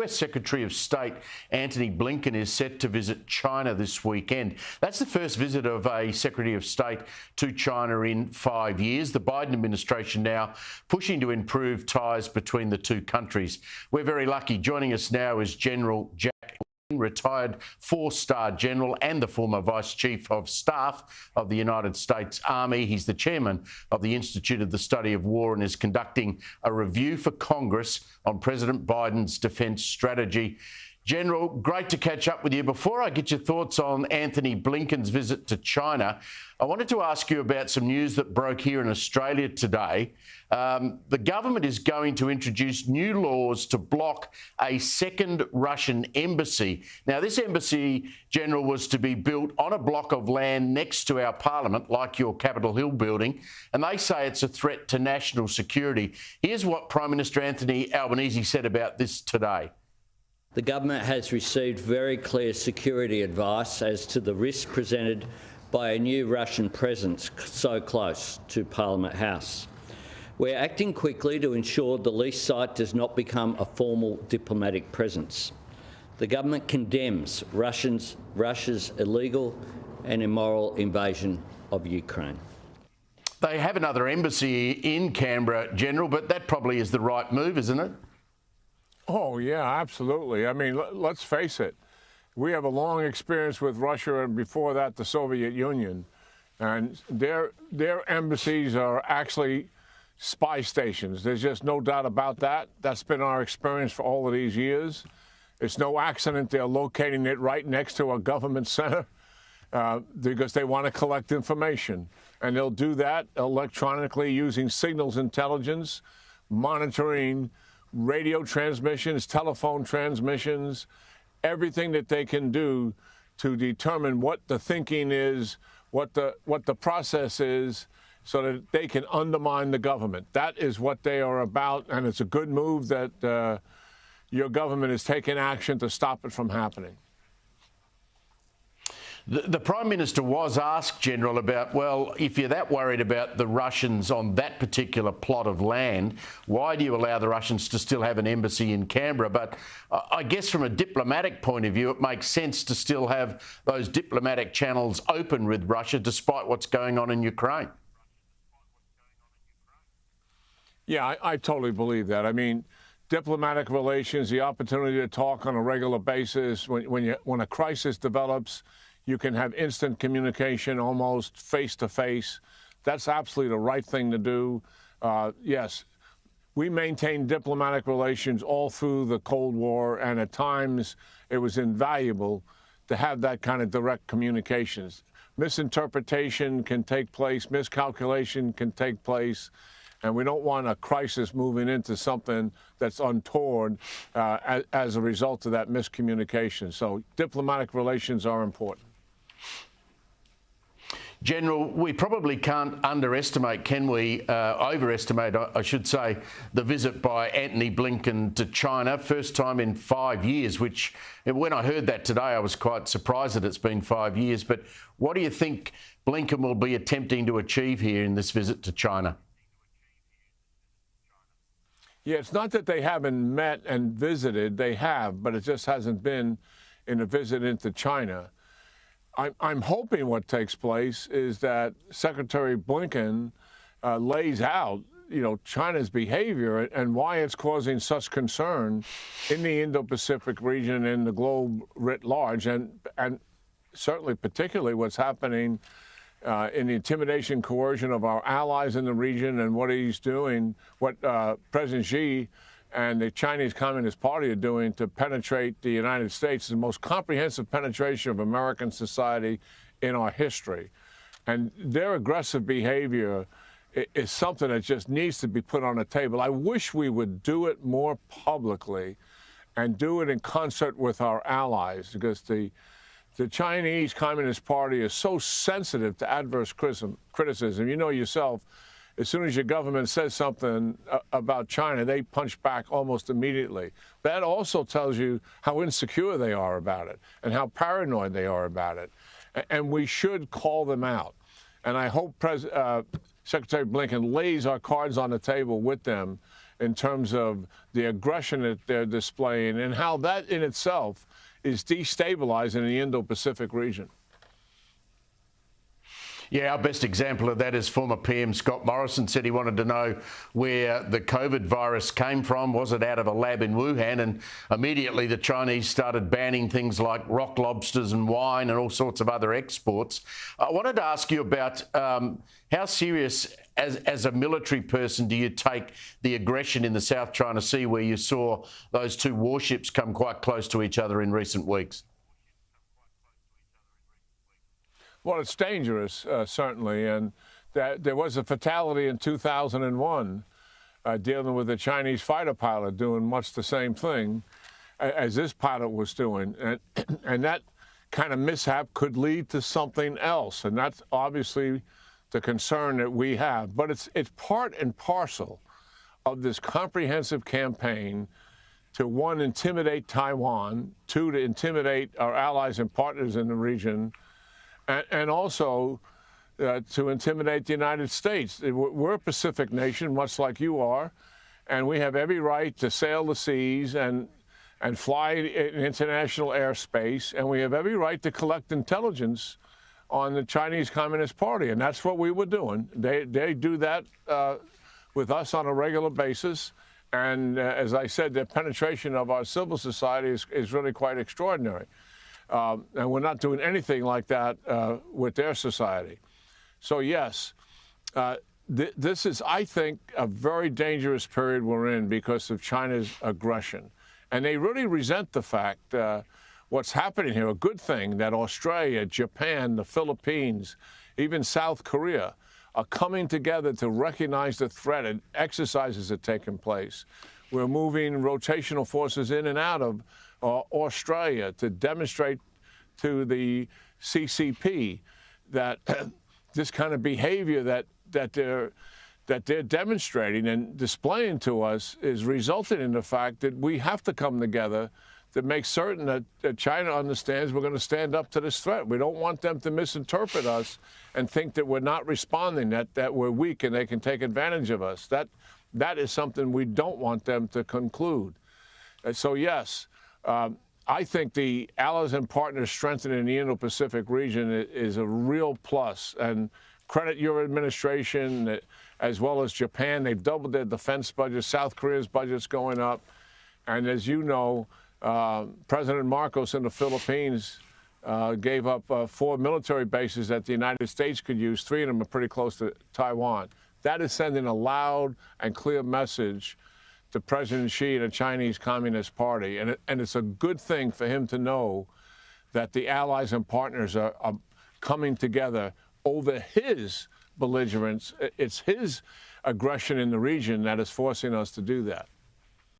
US Secretary of State Antony Blinken is set to visit China this weekend. That's the first visit of a Secretary of State to China in 5 years. The Biden administration now pushing to improve ties between the two countries. We're very lucky. Joining us now is General Jack Keane, retired four-star general and the former Vice Chief of Staff of the United States Army. He's the chairman of the Institute of the Study of War and is conducting a review for Congress on President Biden's defence strategy. General, great to catch up with you. Before I get your thoughts on Antony Blinken's visit to China, I wanted to ask you about some news that broke here in Australia today. The government is going to introduce new laws to block a second Russian embassy. Now, this embassy, General, was to be built on a block of land next to our parliament, like your Capitol Hill building, and they say it's a threat to national security. Here's what Prime Minister Anthony Albanese said about this today. The government has received very clear security advice as to the risk presented by a new Russian presence so close to Parliament House. We're acting quickly to ensure the leased site does not become a formal diplomatic presence. The government condemns Russia's illegal and immoral invasion of Ukraine. They have another embassy in Canberra, General, but that probably is the right move, isn't it? Oh, yeah, absolutely. I mean, let's face it. We have a long experience with Russia and before that, the Soviet Union. And their embassies are actually spy stations. There's just no doubt about that. That's been our experience for all of these years. It's no accident they're locating it right next to a government center because they want to collect information. And they'll do that electronically using signals intelligence, monitoring radio transmissions, telephone transmissions, everything that they can do to determine what the thinking is, what the process is, so that they can undermine the government. That is what they are about, and it's a good move that your government is taking action to stop it from happening. The Prime Minister was asked, General, about, well, if you're that worried about the Russians on that particular plot of land, why do you allow the Russians to still have an embassy in Canberra? But I guess from a diplomatic point of view, it makes sense to still have those diplomatic channels open with Russia despite what's going on in Ukraine. Yeah, I totally believe that. I mean, diplomatic relations, the opportunity to talk on a regular basis, when a crisis develops, you can have instant communication, almost face-to-face. That's absolutely the right thing to do. Yes, we maintained diplomatic relations all through the Cold War, and at times it was invaluable to have that kind of direct communications. Misinterpretation can take place, miscalculation can take place, and we don't want a crisis moving into something that's untoward as a result of that miscommunication. So diplomatic relations are important. General, we probably can't underestimate, can we, overestimate, I should say, the visit by Antony Blinken to China. First time in 5 years, which, when I heard that today, I was quite surprised that it's been 5 years. But what do you think Blinken will be attempting to achieve here in this visit to China? Yeah, it's not that they haven't met and visited. They have, but it just hasn't been in a visit into China. I'm hoping what takes place is that Secretary Blinken lays out, China's behavior and why it's causing such concern in the Indo-Pacific region and the globe writ large, and certainly particularly what's happening in the intimidation, coercion of our allies in the region, and what he's doing, what President Xi and the Chinese Communist Party are doing to penetrate the United States, the most comprehensive penetration of American society in our history. And their aggressive behavior is something that just needs to be put on the table. I wish we would do it more publicly and do it in concert with our allies, because the Chinese Communist Party is so sensitive to adverse criticism. You know yourself, as soon as your government says something about China, they punch back almost immediately. That also tells you how insecure they are about it and how paranoid they are about it. And we should call them out. And I hope Secretary Blinken lays our cards on the table with them in terms of the aggression that they're displaying and how that in itself is destabilizing the Indo-Pacific region. Yeah, our best example of that is former PM Scott Morrison said he wanted to know where the COVID virus came from. Was it out of a lab in Wuhan? And immediately the Chinese started banning things like rock lobsters and wine and all sorts of other exports. I wanted to ask you about how serious, as a military person, do you take the aggression in the South China Sea, where you saw those two warships come quite close to each other in recent weeks? Well, it's dangerous, certainly, and there was a fatality in 2001 dealing with a Chinese fighter pilot doing much the same thing as this pilot was doing, and that kind of mishap could lead to something else, and that's obviously the concern that we have. But it's part and parcel of this comprehensive campaign to, one, intimidate Taiwan, two, to intimidate our allies and partners in the region, and also to intimidate the United States. We're a Pacific nation, much like you are, and we have every right to sail the seas and fly in international airspace, and we have every right to collect intelligence on the Chinese Communist Party, and that's what we were doing. They do that with us on a regular basis, and as I said, their penetration of our civil society is really quite extraordinary. And we're not doing anything like that with their society. So, yes, this is, I think, a very dangerous period we're in because of China's aggression. And they really resent the fact what's happening here, a good thing that Australia, Japan, the Philippines, even South Korea are coming together to recognize the threat and exercises are taking place. We're moving rotational forces in and out of Australia to demonstrate to the CCP that this kind of behavior that they're demonstrating and displaying to us is resulting in the fact that we have to come together to make certain that China understands we're going to stand up to this threat. We don't want them to misinterpret us and think that we're not responding, that we're weak and they can take advantage of us. That is something we don't want them to conclude. So, yes, I think the allies and partners strengthening the Indo-Pacific region is a real plus. And credit your administration as well as Japan. They've doubled their defense budget. South Korea's budget's going up. And as you know, President Marcos in the Philippines gave up 4 military bases that the United States could use. 3 of them are pretty close to Taiwan. That is sending a loud and clear message to President Xi and the Chinese Communist Party. And it's a good thing for him to know that the allies and partners are coming together over his belligerence. It's his aggression in the region that is forcing us to do that.